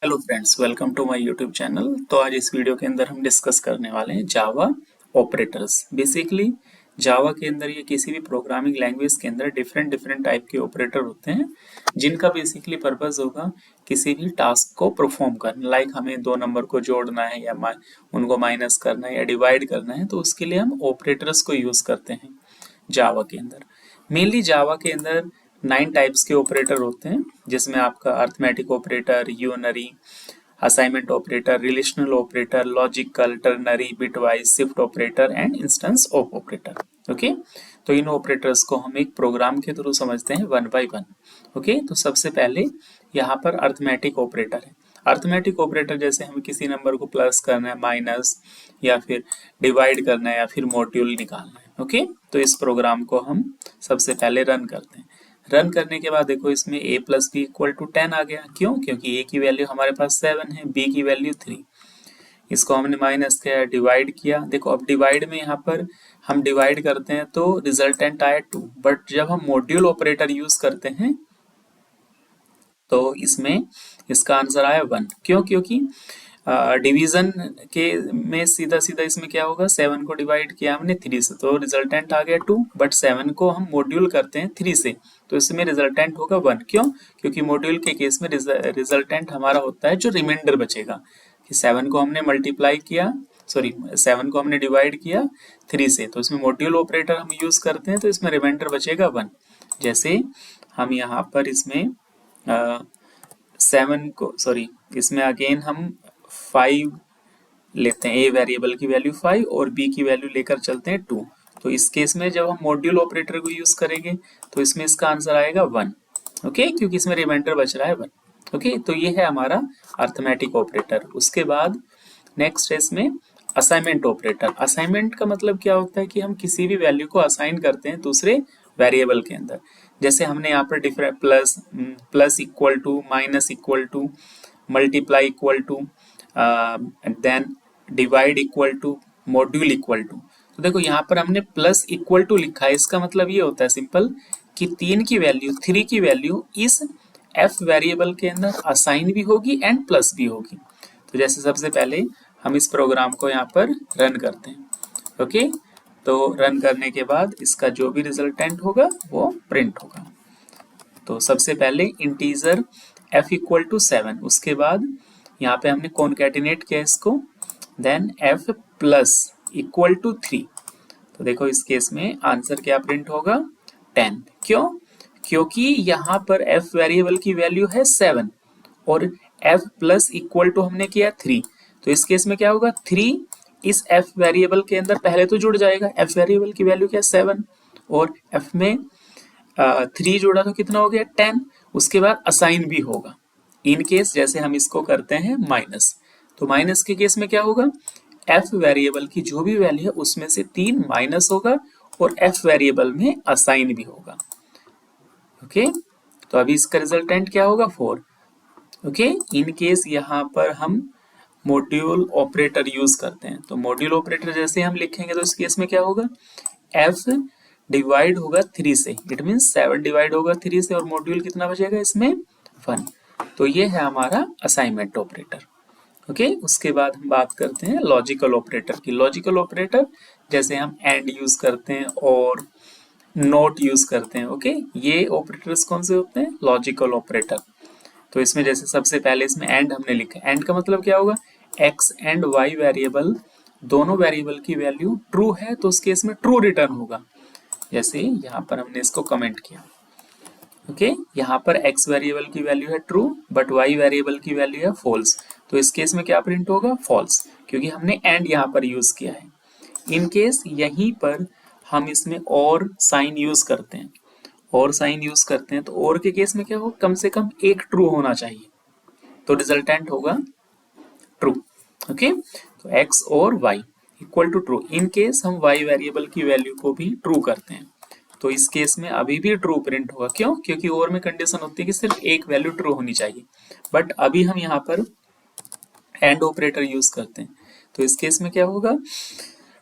Hello friends, welcome to my YouTube channel. तो आज इस वीडियो के अंदर हम डिस्कस करने वाले हैं जावा ऑपरेटर्स। बेसिकली जावा के अंदर ये किसी भी प्रोग्रामिंग लैंग्वेज के अंदर डिफरेंट डिफरेंट टाइप के ऑपरेटर होते हैं जिनका बेसिकली पर्पस होगा किसी भी टास्क को परफॉर्म करना। लाइक हमें दो नंबर को जोड़ना है या उनको माइनस करना है या डिवाइड करना है, तो उसके लिए हम ऑपरेटर्स को यूज करते हैं जावा के अंदर। मेनली जावा के अंदर 9 टाइप्स के ऑपरेटर होते हैं, जिसमें आपका arithmetic operator, unary, assignment operator, relational operator, logical, ternary, bitwise, shift operator and instance of operator. Okay, तो इन ऑपरेटर्स को हम एक प्रोग्राम के थ्रू समझते हैं वन बाय वन। ओके, तो सबसे पहले यहाँ पर अर्थमेटिक ऑपरेटर है। अर्थमेटिक ऑपरेटर जैसे हमें किसी नंबर को प्लस करना है, माइनस या फिर डिवाइड करना है या फिर मॉड्यूल निकालना है। ओके, तो इस प्रोग्राम को हम सबसे पहले रन करते हैं। रन करने के बाद देखो इसमें a plus B equal to 10 आ गया। क्यों? क्योंकि a की वैल्यू हमारे पास 7 है, b की वैल्यू 3। इसको हमने माइनस किया, डिवाइड किया। देखो अब डिवाइड में यहाँ पर हम डिवाइड करते हैं तो रिजल्टेंट आया 2, बट जब हम मॉड्यूल ऑपरेटर यूज करते हैं तो इसमें इसका आंसर आया 1। क्यों? क्योंकि डिवीजन के में सीधा सीधा इसमें क्या होगा, 7 को डिवाइड किया हमने 3 से तो रिजल्टेंट आ गया 2, बट 7 को हम मॉड्यूल करते हैं 3 से तो इसमें रिजल्टेंट होगा 1। क्यों? क्योंकि मॉड्यूल के केस में रिजल्टेंट हमारा होता है जो रिमाइंडर बचेगा कि 7 को हमने मल्टीप्लाई किया, 7 को हमने डिवाइड किया 3 से, तो इसमें मॉड्यूल ऑपरेटर हम यूज करते हैं तो इसमें रिमाइंडर बचेगा 1। जैसे हम यहाँ पर इसमें 7 को इसमें अगेन हम 5 लेते हैं, a वेरिएबल की वैल्यू 5 और b की वैल्यू लेकर चलते हैं 2। तो इस केस में जब हम मॉड्यूल ऑपरेटर को यूज करेंगे तो इसमें इसका आंसर आएगा 1। ओके, क्योंकि इसमें रिमाइंडर बच रहा है 1। ओके, तो ये है हमारा अर्थमेटिक ऑपरेटर। उसके बाद नेक्स्ट है इसमें असाइनमेंट ऑपरेटर। असाइनमेंट का मतलब क्या होता है कि हम किसी भी वैल्यू को असाइन करते हैं दूसरे वेरिएबल के अंदर। जैसे हमने यहाँ पर different plus equal to, minus equal to, multiply equal to, then divide equal to, module equal to. तो देखो यहाँ पर हमने प्लस इक्वल टू लिखा है, इसका मतलब ये होता है सिंपल कि 3 की वैल्यू, 3 की वैल्यू इस f वेरिएबल के अंदर असाइन भी होगी एंड प्लस भी होगी। तो जैसे सबसे पहले हम इस प्रोग्राम को यहाँ पर रन करते हैं। ओके, तो रन करने के बाद इसका जो भी रिजल्टेंट होगा वो प्रिंट होगा। तो सबसे पहले इंटीजर f इक्वल टू 7, उसके बाद यहाँ पे हमने कॉन्केटिनेट किया इसको, then f plus equal to 3। तो देखो इस केस में आंसर क्या प्रिंट होगा, 10। क्यों? क्योंकि यहाँ पर f वेरिएबल की वैल्यू है 7 और f प्लस इक्वल टू हमने किया 3। तो इस केस में क्या होगा, 3 इस f वेरिएबल के अंदर पहले तो जुड़ जाएगा। f वेरिएबल की वैल्यू क्या है 7 और f में 3 जोड़ा तो कितना हो गया 10। उसके बाद असाइन भी होगा। इन केस जैसे हम इसको करते हैं माइनस, तो माइनस के केस में क्या होगा, f वेरिएबल की जो भी वैल्यू है उसमें से 3 माइनस होगा और f वेरिएबल में असाइन भी होगा। ओके, तो अभी इसका रिजल्टेंट क्या होगा 4। ओके, इन केस यहाँ पर हम मॉड्यूल ऑपरेटर यूज करते हैं, तो मॉड्यूल ऑपरेटर जैसे हम लिखेंगे तो इस केस में क्या होगा, f डिवाइड होगा 3 से, इट मीन्स 7 डिवाइड होगा 3 से और मॉड्यूल कितना बचेगा इसमें 1। तो ये है हमारा असाइनमेंट ऑपरेटर। ओके, उसके बाद हम बात करते हैं लॉजिकल ऑपरेटर की। लॉजिकल ऑपरेटर जैसे हम एंड यूज करते हैं और नोट यूज करते हैं। ओके, ये ऑपरेटर्स कौन से होते हैं, लॉजिकल ऑपरेटर। तो इसमें जैसे सबसे पहले इसमें एंड हमने लिखा, एंड का मतलब क्या होगा, x एंड y वेरिएबल दोनों वेरिएबल की वैल्यू ट्रू है तो उस केस में ट्रू रिटर्न होगा। जैसे यहाँ पर हमने इसको कमेंट किया। ओके, यहाँ पर x वेरिएबल की वैल्यू है ट्रू बट y वेरिएबल की वैल्यू है फॉल्स, तो इस केस में क्या प्रिंट होगा, फॉल्स, क्योंकि हमने एंड यहाँ पर यूज किया है। इन केस यहीं पर हम इसमें और साइन यूज करते हैं, और साइन यूज करते हैं तो और के केस में क्या होगा, कम से कम एक ट्रू होना चाहिए, तो रिजल्टेंट होगा ट्रू। ओके, तो x और y equal to true. In case हम y वेरिएबल की वैल्यू को भी ट्रू करते हैं तो इस केस में अभी भी ट्रू प्रिंट होगा। क्यों? क्योंकि और में कंडीशन होती है कि सिर्फ एक वैल्यू ट्रू होनी चाहिए, बट अभी हम यहाँ पर एंड ऑपरेटर यूज करते हैं तो इस केस में क्या होगा,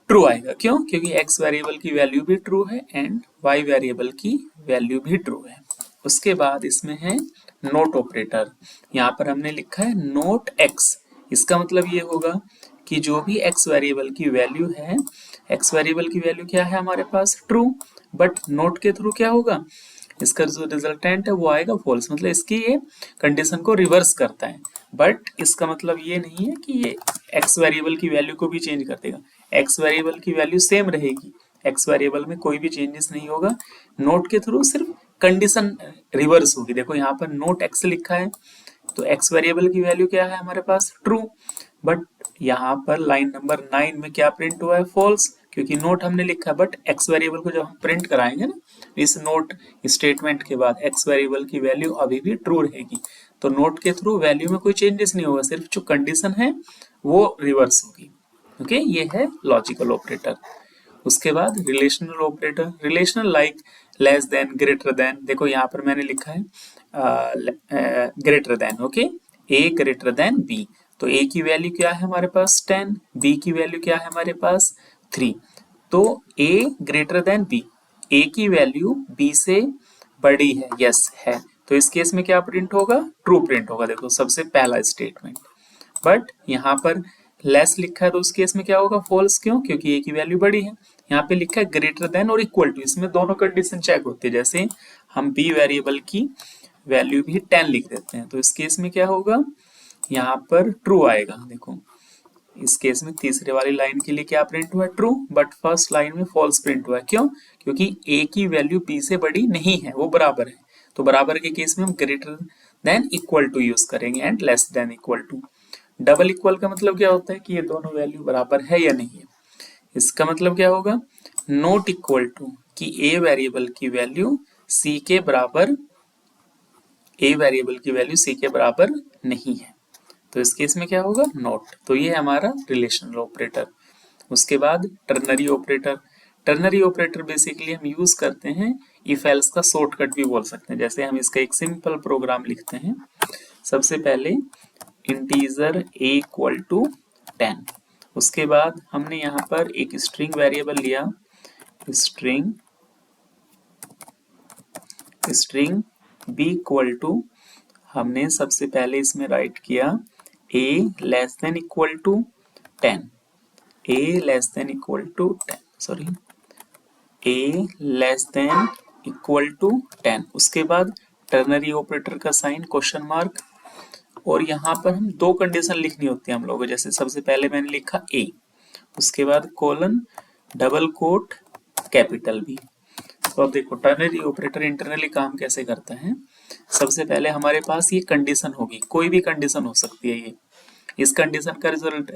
ट्रू आएगा। क्यों? क्योंकि x वेरिएबल की वैल्यू भी ट्रू है एंड y वेरिएबल की वैल्यू भी ट्रू है। उसके बाद इसमें है नोट ऑपरेटर, यहाँ पर हमने लिखा है नोट एक्स। इसका मतलब ये होगा कि जो भी एक्स वेरिएबल की वैल्यू है, एक्स वेरिएबल की वैल्यू क्या है हमारे पास, ट्रू, बट नोट के थ्रू क्या होगा, इसका जो रिजल्टेंट है वो आएगा फॉल्स। मतलब इसकी ये कंडीशन को रिवर्स करता है, बट इसका मतलब ये नहीं है कि ये एक्स वेरिएबल की वैल्यू को भी चेंज कर देगा। एक्स वेरिएबल की वैल्यू सेम रहेगी, एक्स वेरिएबल में कोई भी चेंजेस नहीं होगा, नोट के थ्रू सिर्फ कंडीशन रिवर्स होगी। देखो यहाँ पर नोट एक्स लिखा है, तो एक्स वेरिएबल की वैल्यू क्या है हमारे पास, ट्रू, बट यहाँ पर लाइन नंबर 9 में क्या प्रिंट हुआ है, फॉल्स, क्योंकि नोट हमने लिखा है, बट एक्स वेरिएबल को जब हम प्रिंट कराएंगे ना, इस नोट स्टेटमेंट के बाद एक्स वेरिएबल की वैल्यू अभी भी ट्रू रहेगी। तो नोट के थ्रू वैल्यू में कोई चेंजेस नहीं होगा, सिर्फ जो कंडीशन है वो रिवर्स होगी। ओके, ये है लॉजिकल ऑपरेटर। उसके बाद relational operator, relational like less than, greater than. देखो यहाँ पर मैंने लिखा है ग्रेटर देन, ओके, ए ग्रेटर देन बी। तो ए की वैल्यू क्या है हमारे पास 10, बी की वैल्यू क्या है हमारे पास 3। तो ए ग्रेटर देन बी, ए की वैल्यू बी से बड़ी है, यस है, तो इस केस में क्या प्रिंट होगा, ट्रू प्रिंट होगा। देखो सबसे पहला स्टेटमेंट। बट यहाँ पर लेस लिखा है तो उस केस में क्या होगा, फॉल्स, क्यों, क्योंकि ए की वैल्यू बड़ी है। यहाँ पे लिखा है ग्रेटर देन और इक्वल टू, इसमें दोनों कंडीशन चेक होती है। जैसे हम बी वेरिएबल की वैल्यू भी 10 लिख देते हैं, तो इस केस में क्या होगा, यहाँ पर ट्रू आएगा। देखो इस केस में तीसरे वाली लाइन के लिए क्या प्रिंट हुआ है, ट्रू, बट फर्स्ट लाइन में फॉल्स प्रिंट हुआ है, क्यों, क्योंकि ए की वैल्यू बी से बड़ी नहीं है, वो बराबर है। तो बराबर के केस में हम greater than equal to use करेंगे and less than equal to. Double equal का मतलब क्या होता है कि ये दोनों वैल्यू बराबर है या नहीं है। इसका मतलब क्या होगा, नॉट इक्वल टू, कि ए वेरिएबल की वैल्यू सी के बराबर, ए वेरिएबल की वैल्यू सी के बराबर नहीं है, तो इस केस में क्या होगा, नॉट। तो ये है हमारा रिलेशनल ऑपरेटर। उसके बाद ternary operator. Ternary operator basically हम यूज करते हैं इफ एल्स का शॉर्टकट भी बोल सकते हैं। जैसे हम इसका एक सिंपल प्रोग्राम लिखते हैं, सबसे पहले इंटीजर a इक्वल टू 10, उसके बाद हमने यहाँ पर एक स्ट्रिंग वेरिएबल लिया, स्ट्रिंग b इक्वल टू, हमने सबसे पहले इसमें राइट किया a less than equal to 10, a less than equal to 10, sorry, a less than equal to 10। उसके बाद टर्नरी ऑपरेटर का साइन क्वेश्चन मार्क, और यहाँ पर हम दो कंडीशन लिखनी होती है हम लोगों को। जैसे सबसे पहले मैंने लिखा a, उसके बाद colon, double quote, capital B. तो अब देखो टर्नरी ऑपरेटर इंटरनली काम कैसे करता है। सबसे पहले हमारे पास ये कंडीशन होगी, कोई भी कंडीशन हो सकती है ये, इस कंडीशन का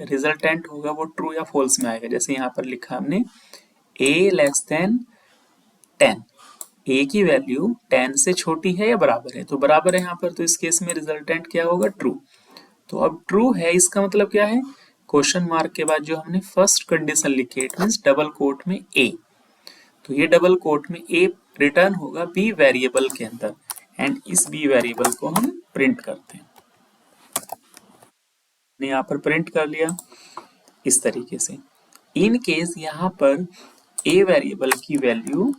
रिजल्टेंट होगा वो ट्रू या फॉल्स में आएगा। जैसे यहाँ पर लिखा हमने a लेस देन 10, a की वैल्यू 10 से छोटी है या बराबर है, तो बराबर है यहाँ पर, तो इस केस में रिजल्टेंट क्या होगा, ट्रू। तो अब ट्रू है इसका मतलब क्या है, क्वेश्चन मार्क के बाद जो हमने फर्स्ट कंडीशन लिखी है, इट मींस डबल कोट में a, तो ये डबल कोट में a रिटर्न होगा b वेरिएबल के अंदर, एंड इस b वेरिएबल को हम प्रिंट करते हैं। ने यहाँ पर प्रिंट कर लिया इस तरीके से। इन केस यहाँ पर a वेरिएबल की वैल्यू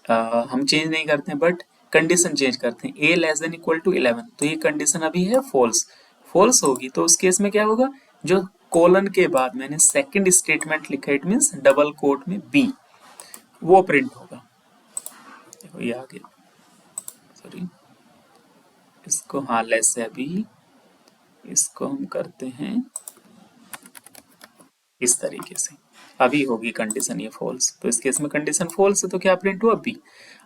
हम चेंज नहीं करते हैं, बट कंडीशन चेंज करते हैं, a less than equal to 11, तो ये कंडीशन अभी है फॉल्स, फॉल्स होगी तो उस केस में क्या होगा, जो कोलन के बाद मैंने सेकंड स्टेटमेंट लिखा है, इट मींस डबल कोट में b, वो प्रिंट होगा। देखो ये आगे, सॉरी, इसको हाँ लेस है अभी, इसको हम करते हैं इस तरीके से, अभी होगी कंडीशन ये फॉल्स, तो इस केस में कंडीशन फॉल्स है तो क्या प्रिंट हुआ बी।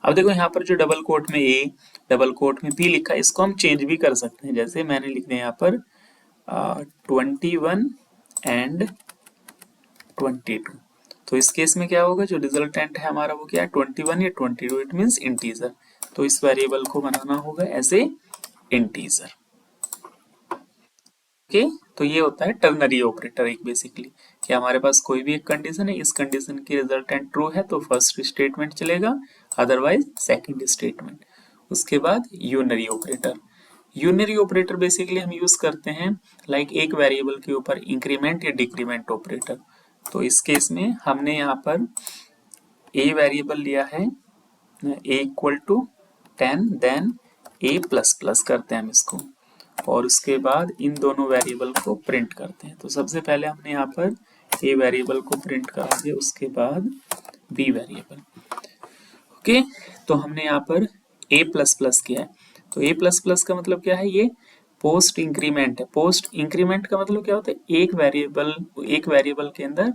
अब देखो यहाँ पर जो डबल कोट में ए, डबल कोट में बी लिखा है, इसको हम चेंज भी कर सकते हैं। जैसे मैंने लिख दिया यहाँ पर 21 एंड 22, तो इस केस में क्या होगा, जो रिजल्टेंट है हमारा वो क्या है, 21 या 22, इट मींस इंटीजर, तो इस वेरिएबल को बनाना होगा एज ए इंटीजर। ओके, तो ये होता है टर्नरी ऑपरेटर एक बेसिकली, कि हमारे पास कोई भी एक कंडीशन है, इस कंडीशन की रिजल्टेंट ट्रू है तो फर्स्ट स्टेटमेंट चलेगा, अदरवाइज सेकंड स्टेटमेंट। उसके बाद unary operator. Unary operator basically हम यूज करते हैं लाइक एक वेरिएबल के ऊपर इंक्रीमेंट या डिक्रीमेंट ऑपरेटर। तो इस केस में हमने यहाँ पर ए वेरिएबल लिया है, A equal to 10, then A plus plus करते हैं हम इसको, और उसके बाद इन दोनों वेरिएबल को प्रिंट करते हैं। तो सबसे पहले हमने यहाँ पर ए वेरिएबल को प्रिंट करा दिया, उसके बाद बी वेरिएबल। ओके, तो हमने यहाँ पर ए प्लस प्लस किया है। तो ए प्लस प्लस का मतलब क्या है, ये पोस्ट इंक्रीमेंट है। पोस्ट इंक्रीमेंट का मतलब क्या होता है, एक वेरिएबल के अंदर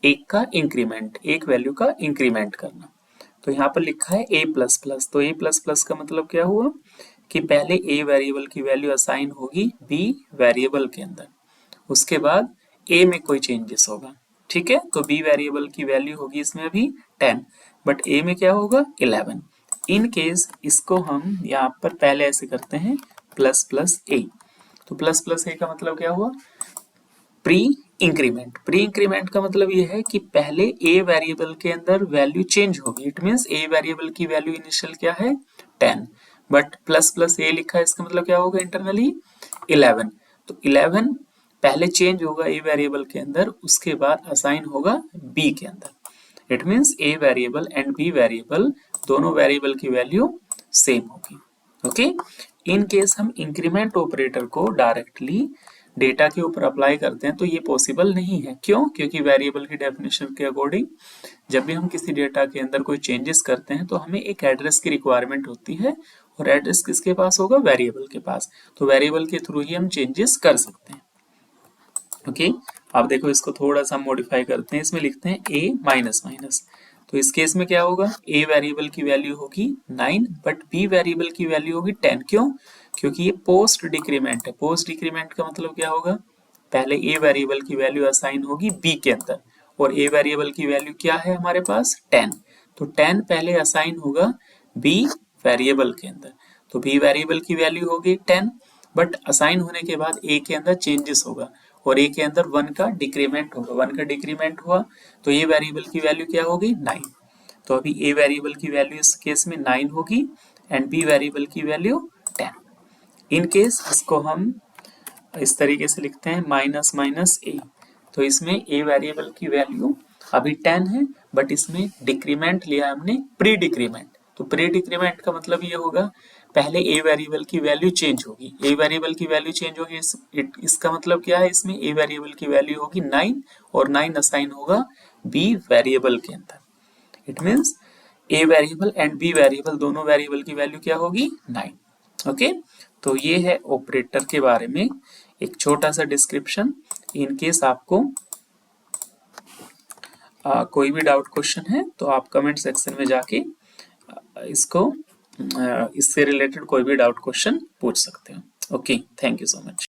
एक का इंक्रीमेंट, एक वैल्यू का इंक्रीमेंट करना। तो यहाँ पर लिखा है ए प्लस प्लस, तो ए प्लस प्लस का मतलब क्या हुआ कि पहले ए वेरिएबल की वैल्यू असाइन होगी बी वेरिएबल के अंदर, उसके बाद ए में कोई चेंजेस होगा। ठीक है, तो बी वेरिएबल की वैल्यू होगी इसमें अभी 10, बट ए में क्या होगा 11। इन केस इसको हम यहाँ पर पहले ऐसे करते हैं प्लस प्लस ए। तो प्लस प्लस ए का मतलब क्या हुआ, प्री इंक्रीमेंट। प्री इंक्रीमेंट का मतलब ये है कि पहले ए वेरिएबल के अंदर वैल्यू चेंज होगी। इट मींस ए वेरिएबल की वैल्यू इनिशियल क्या है 10, बट प्लस प्लस ए लिखा है, इसका मतलब क्या होगा इंटरनली 11। तो 11 पहले चेंज होगा ए वेरिएबल के अंदर, उसके बाद असाइन होगा बी के अंदर। It means A variable and B variable दोनों वेरिएबल की वैल्यू सेम होगी। ओके, इन केस हम इंक्रीमेंट ऑपरेटर को डायरेक्टली डेटा के ऊपर अप्लाई करते हैं तो ये पॉसिबल नहीं है। क्यों? क्योंकि वेरिएबल की डेफिनेशन के अकॉर्डिंग जब भी हम किसी डेटा के अंदर कोई चेंजेस करते हैं तो हमें एक एड्रेस की रिक्वायरमेंट होती है, और एड्रेस किसके पास होगा, वेरिएबल के पास। तो वेरिएबल के थ्रू ही हम चेंजेस कर सकते हैं। ओके, अब देखो इसको थोड़ा सा मॉडिफाई करते हैं, इसमें लिखते हैं a माइनस माइनस। तो इस केस में क्या होगा, a वेरिएबल की वैल्यू होगी 9, बट b वेरिएबल की वैल्यू होगी 10। क्यों? क्योंकि ये पोस्ट डिक्रीमेंट है। पोस्ट डिक्रीमेंट का मतलब क्या होगा, पहले a वेरिएबल की वैल्यू असाइन होगी b के अंदर, और a वेरिएबल की वैल्यू क्या है हमारे पास 10। तो 10 पहले असाइन होगा b वेरिएबल के अंदर, तो b वेरिएबल की वैल्यू होगी 10, बट असाइन होने के बाद a के अंदर चेंजेस होगा, और a के अंदर 1 का डिक्रीमेंट होगा। 1 का डिक्रीमेंट हुआ तो ये वेरिएबल की वैल्यू क्या होगी 9। तो अभी a वेरिएबल की वैल्यू इस केस में 9 होगी एंड b वेरिएबल की वैल्यू 10। इन केस इसको हम इस तरीके से लिखते हैं माइनस माइनस a। तो इसमें a वेरिएबल की वैल्यू अभी 10 है, बट इसमें डिक्रीमेंट लिया हमने प्री डिक्रीमेंट। तो प्री डिक्रीमेंट का मतलब ये होगा पहले a वेरिएबल की वैल्यू चेंज होगी। a वेरिएबल की वैल्यू चेंज होगी, इसका मतलब क्या है, इसमें a वेरिएबल की वैल्यू होगी 9, और 9 असाइन होगा b वेरिएबल के अंदर। It means a variable and b variable दोनों वेरिएबल की वैल्यू क्या होगी 9। ओके, तो ये है ऑपरेटर के बारे में एक छोटा सा डिस्क्रिप्शन। इन केस आपको कोई भी डाउट क्वेश्चन है तो आप कमेंट सेक्शन में जाके इसको इससे रिलेटेड कोई भी डाउट क्वेश्चन पूछ सकते हो। Okay, thank you so much.